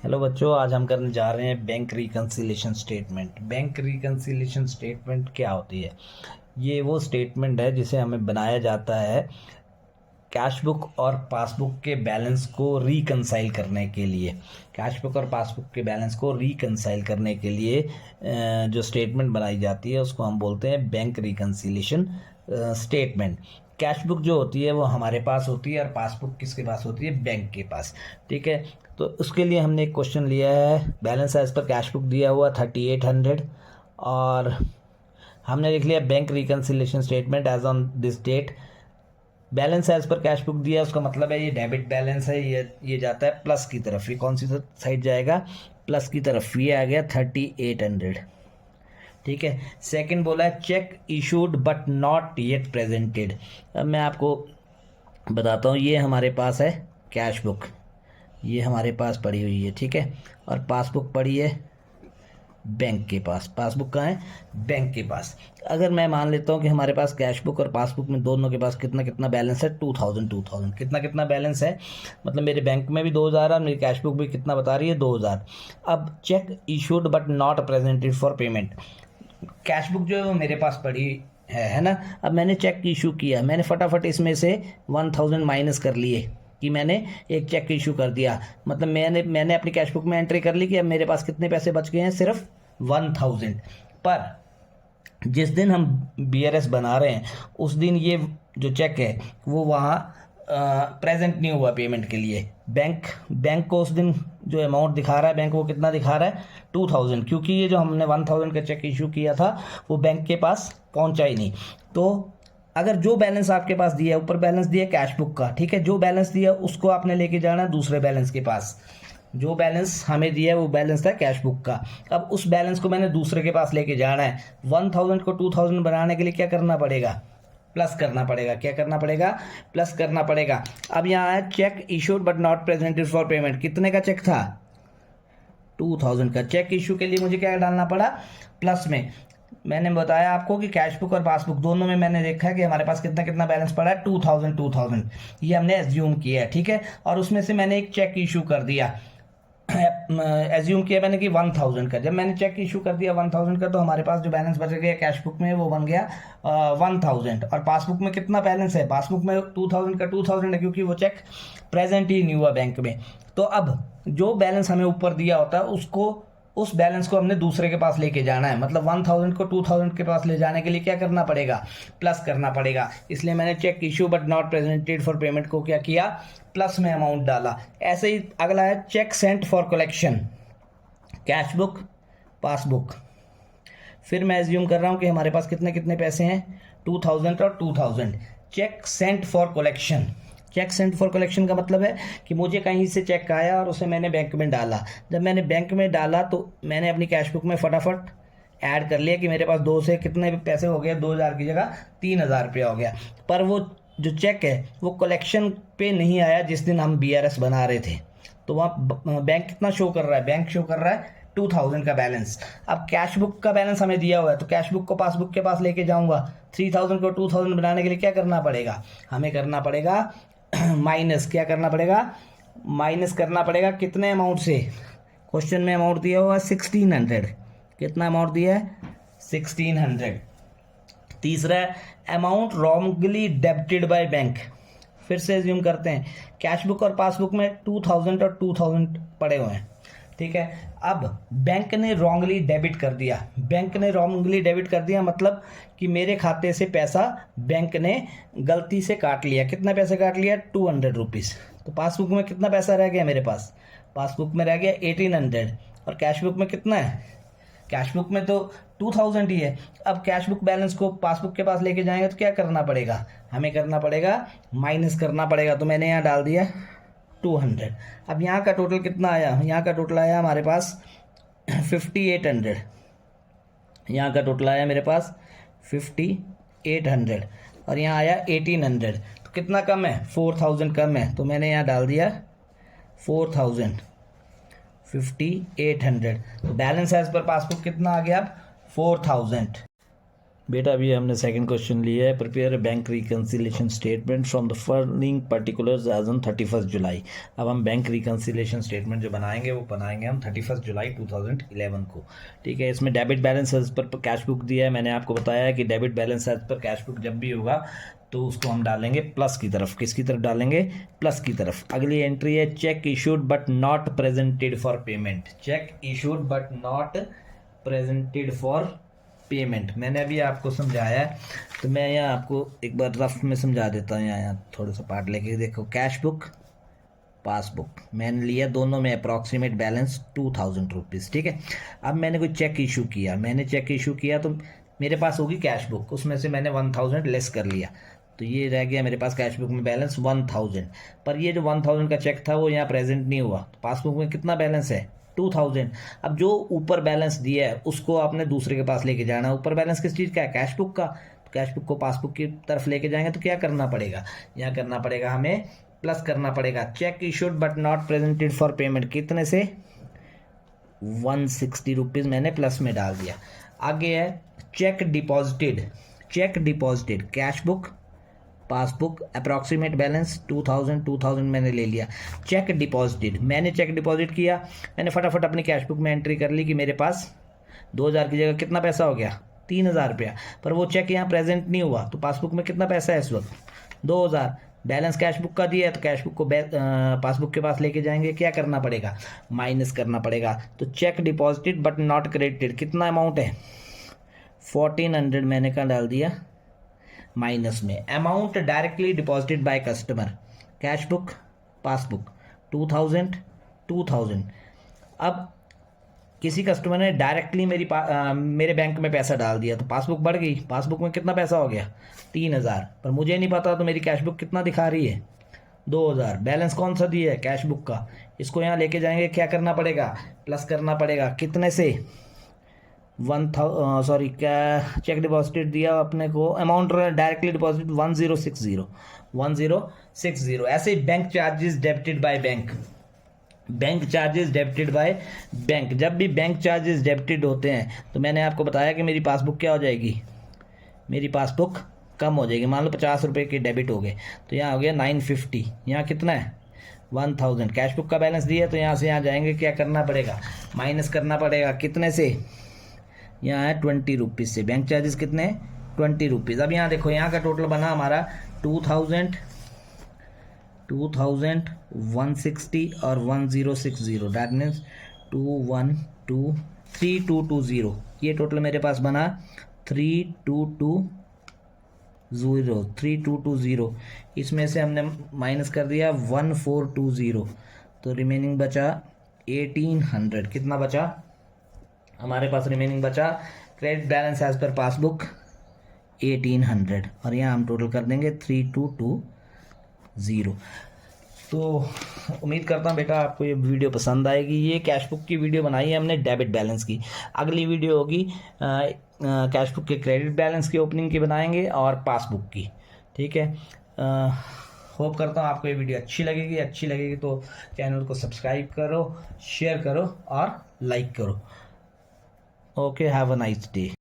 Hello बच्चों, आज हम करने जा रहे हैं bank reconciliation statement. Bank reconciliation statement क्या होती है? ये वो स्टेटमेंट है जिसे हमें बनाया जाता है कैश बुक और पासबुक के बैलेंस को रिकन्साइल करने के लिए। कैश बुक और पासबुक के बैलेंस को रिकन्साइल करने के लिए जो स्टेटमेंट बनाई जाती है उसको हम बोलते हैं bank reconciliation statement. Cash book जो होती है वो हमारे पास होती है और पासबुक किसके पास होती है? बैंक के पास। ठीक है, तो उसके लिए हमने एक क्वेश्चन लिया है। Balance as per cash book दिया हुआ 3800 और हमने लिख लिया bank reconciliation statement as on this date. Balance as per cash book दिया, उसका मतलब है ये डेबिट बैलेंस है, ये जाता है प्लस की तरफ। ये कौन सी साइड जाएगा? प्लस की तरफ। ये आ गया 3800। ठीक है, सेकंड बोला है check issued but not yet presented. अब मैं आपको बताता हूँ, ये हमारे पास है कैश बुक, ये हमारे पास पड़ी हुई है। ठीक है, और पासबुक पड़ी है बैंक के पास। पासबुक कहाँ है? बैंक के पास। अगर मैं मान लेता हूँ कि हमारे पास कैश बुक और पासबुक में दोनों के पास कितना कितना बैलेंस है? 2000 कितना कितना बैलेंस है? मतलब मेरे बैंक में भी 2000 और मेरी कैश बुक भी कितना बता रही है? 2000। अब check issued but not presented for payment. Cash book जो है वो मेरे पास पड़ी है ना। अब मैंने चेक इशू किया, मैंने फटाफट इसमें से 1000 माइनस कर लिए कि मैंने एक चेक इशू कर दिया। मतलब मैंने अपनी कैश बुक में एंट्री कर ली कि अब मेरे पास कितने पैसे बच गए हैं? सिर्फ 1000। पर जिस दिन हम बीआरएस बना रहे हैं उस दिन ये जो चेक है वो वहाँ प्रेजेंट नहीं हुआ पेमेंट के लिए। बैंक को उस दिन जो अमाउंट दिखा रहा है बैंक वो कितना दिखा रहा है? 2000, क्योंकि ये जो हमने 1000 का चेक इशू किया था वो बैंक के पास पहुंचा ही नहीं। तो अगर जो बैलेंस आपके पास दिया है, ऊपर बैलेंस दिया कैश बुक का, ठीक है, जो बैलेंस दिया उसको आपने लेके जाना है दूसरे बैलेंस के पास। जो बैलेंस हमें दिया है वो बैलेंस था कैश बुक का। अब उस बैलेंस को मैंने दूसरे के पास लेके जाना है। 1000 को 2000 बनाने के लिए क्या करना पड़ेगा? प्लस करना पड़ेगा। क्या करना पड़ेगा? प्लस करना पड़ेगा। अब यहाँ है check issued but not presented for payment. कितने का चेक था? 2000 का। चेक इशू के लिए मुझे क्या डालना पड़ा? प्लस में। मैंने बताया आपको कि कैश बुक और पासबुक दोनों में मैंने देखा है कि हमारे पास कितना कितना बैलेंस पड़ा है? 2000। ये हमने एज्यूम किया है। ठीक है, और उसमें से मैंने एक चेक इशू कर दिया। एज्यूम किया मैंने कि 1000 का। जब मैंने चेक इशू कर दिया 1000 का तो हमारे पास जो बैलेंस बच गया कैश बुक में वो बन गया 1000। और पासबुक में कितना बैलेंस है? पासबुक में 2000 का 2000 है, क्योंकि वो चेक प्रेजेंट ही नहीं हुआ बैंक में। तो अब जो बैलेंस हमें ऊपर दिया होता है उस बैलेंस को हमने दूसरे के पास लेके जाना है। मतलब 1000 को 2000 के पास ले जाने के लिए क्या करना पड़ेगा? प्लस करना पड़ेगा। इसलिए मैंने cheque issue but not presented for payment को क्या किया? प्लस में अमाउंट डाला। ऐसे ही अगला है cheque sent for collection. Cash book, passbook. फिर मैं एज्यूम कर रहा हूं कि हमारे पास कितने कितने पैसे हैं? 2000 और 2000। Cheque sent for collection. Cheque sent for collection का मतलब है कि मुझे कहीं से चेक आया और उसे मैंने बैंक में डाला। जब मैंने बैंक में डाला तो मैंने अपनी कैश बुक में फटाफट ऐड कर लिया कि मेरे पास दो से कितने पैसे हो गए? 2000 की जगह 3000 रुपया हो गया। पर वो जो चेक है वो कलेक्शन पे नहीं आया जिस दिन हम बीआरएस बना रहे थे। तो वहाँ बैंक कितना शो कर रहा है? बैंक शो कर रहा है 2000 का बैलेंस। अब कैश बुक का बैलेंस हमें दिया हुआ है तो कैश बुक को पासबुक के पास लेके जाऊंगा। 3000 को 2000 बनाने के लिए क्या करना पड़ेगा? हमें करना पड़ेगा माइनस। क्या करना पड़ेगा? माइनस करना पड़ेगा। कितने अमाउंट से? क्वेश्चन में अमाउंट दिया हुआ 1600। कितना अमाउंट दिया है? 1600। तीसरा amount wrongly debited by bank. फिर से एज्यूम करते हैं कैश बुक और पासबुक में 2000 और 2000 पड़े हुए हैं। ठीक है, अब बैंक ने रॉन्गली डेबिट कर दिया। बैंक ने रॉन्गली डेबिट कर दिया मतलब कि मेरे खाते से पैसा बैंक ने गलती से काट लिया। कितना पैसा काट लिया? 200 रुपीज़। तो पासबुक में कितना पैसा रह गया मेरे पास? पासबुक में रह गया 1800। और कैश बुक में कितना है? कैश बुक में तो 2000 ही है। अब कैश बुक बैलेंस को पासबुक के पास लेके जाएंगे तो क्या करना पड़ेगा? हमें करना पड़ेगा माइनस करना पड़ेगा। तो मैंने यहाँ डाल दिया 200। अब यहाँ का टोटल कितना आया? यहाँ का टोटल आया हमारे पास 5800। यहाँ का टोटल आया मेरे पास 5800 और यहाँ आया 1800। तो कितना कम है? 4000 कम है। तो मैंने यहाँ डाल दिया 4000, 5800। तो बैलेंस एज पर पासबुक कितना आ गया? अब 4000। बेटा अभी हमने सेकंड क्वेश्चन लिया है, prepare bank reconciliation statement from the following particulars as on 31 जुलाई। अब हम बैंक रिकंसिलेशन स्टेटमेंट जो बनाएंगे वो बनाएंगे हम 31 जुलाई 2011 को। ठीक है, इसमें debit balance as per cash book दिया है। मैंने आपको बताया है कि debit balance as per cash book जब भी होगा तो उसको हम डालेंगे प्लस की तरफ। किसकी तरफ डालेंगे? प्लस की तरफ। अगली एंट्री है check issued but not presented for payment. Check issued but not presented for payment मैंने अभी आपको समझाया है, तो मैं यहाँ आपको एक बार रफ में समझा देता हूँ। यहाँ थोड़ा सा पार्ट लेके देखो, कैश बुक, पासबुक मैंने लिया, दोनों में अप्रॉक्सीमेट बैलेंस 2000 रुपीज़। ठीक है, अब मैंने कोई चेक इशू किया, तो मेरे पास होगी कैश बुक, उसमें से मैंने 1000 लेस कर लिया, तो ये रह गया मेरे पास कैश बुक में बैलेंस 1000। पर ये जो 1000 का चेक था वो यहाँ प्रेजेंट नहीं हुआ, तो पासबुक में कितना बैलेंस है? 2000। अब जो ऊपर बैलेंस दिया है उसको आपने दूसरे के पास लेके जाना। ऊपर बैलेंस किस चीज़ का है? कैश बुक का। तो कैश बुक को पासबुक की तरफ लेके जाएंगे तो क्या करना पड़ेगा? यहाँ करना पड़ेगा, हमें प्लस करना पड़ेगा। Check issued but not presented for payment कितने से? 160 रुपीज़ मैंने प्लस में डाल दिया। आगे है check deposited, cash book, passbook, approximate balance 2000 मैंने ले लिया। चेक डिपॉजिटेड, मैंने चेक डिपॉजिट किया, मैंने फटाफट अपनी कैश बुक में एंट्री कर ली कि मेरे पास 2000 की जगह कितना पैसा हो गया? 3000 रुपया। पर वो चेक यहाँ प्रेजेंट नहीं हुआ, तो पासबुक में कितना पैसा है इस वक्त? 2000। बैलेंस कैश बुक का दिया है, तो कैश बुक को पासबुक के पास लेके जाएंगे, क्या करना पड़ेगा? माइनस करना पड़ेगा। तो check deposited but not credited कितना अमाउंट है? 1400 मैंने कहाँ डाल दिया? माइनस में। Amount directly deposited by customer, cash book, passbook, 2000। अब किसी कस्टमर ने डायरेक्टली मेरे बैंक में पैसा डाल दिया, तो पासबुक बढ़ गई। पासबुक में कितना पैसा हो गया? 3000। पर मुझे नहीं पता, तो मेरी कैश बुक कितना दिखा रही है? 2000। बैलेंस कौन सा दिया है? कैश बुक का। इसको यहाँ लेके जाएंगे, क्या करना पड़ेगा? प्लस करना पड़ेगा। कितने से? क्या चेक डिपॉजिट दिया अपने को, अमाउंट डायरेक्टली डिपॉजिट 1060। ऐसे bank charges debited by bank. जब भी बैंक चार्जेस डेबिटेड होते हैं तो मैंने आपको बताया कि मेरी पासबुक क्या हो जाएगी? मेरी पासबुक कम हो जाएगी। मान लो 50 रुपये के डेबिट हो गए, तो यहाँ हो गया 950। यहाँ कितना है? 1000। कैश बुक का बैलेंस दिया, तो यहाँ से यहाँ जाएंगे, क्या करना पड़ेगा? माइनस करना पड़ेगा। कितने से? यहाँ है 20 रुपीज़ से। बैंक चार्जेस कितने हैं? 20 रुपीज़। अब यहाँ देखो, यहाँ का टोटल बना हमारा 2000, 160 और 1060। That means 3220। ये टोटल मेरे पास बना 3220। इसमें से हमने माइनस कर दिया 1420, तो रिमेनिंग बचा 1800। कितना बचा हमारे पास? रिमेनिंग बचा credit balance as per passbook 1800, और यहाँ हम टोटल कर देंगे 3220। तो उम्मीद करता हूँ बेटा आपको ये वीडियो पसंद आएगी। ये कैश बुक की वीडियो बनाई है हमने डेबिट बैलेंस की। अगली वीडियो होगी कैश बुक के क्रेडिट बैलेंस की ओपनिंग की बनाएंगे और पासबुक की। ठीक है, होप करता हूँ आपको ये वीडियो अच्छी लगेगी तो चैनल को सब्सक्राइब करो, शेयर करो और लाइक करो। Okay, have a nice day.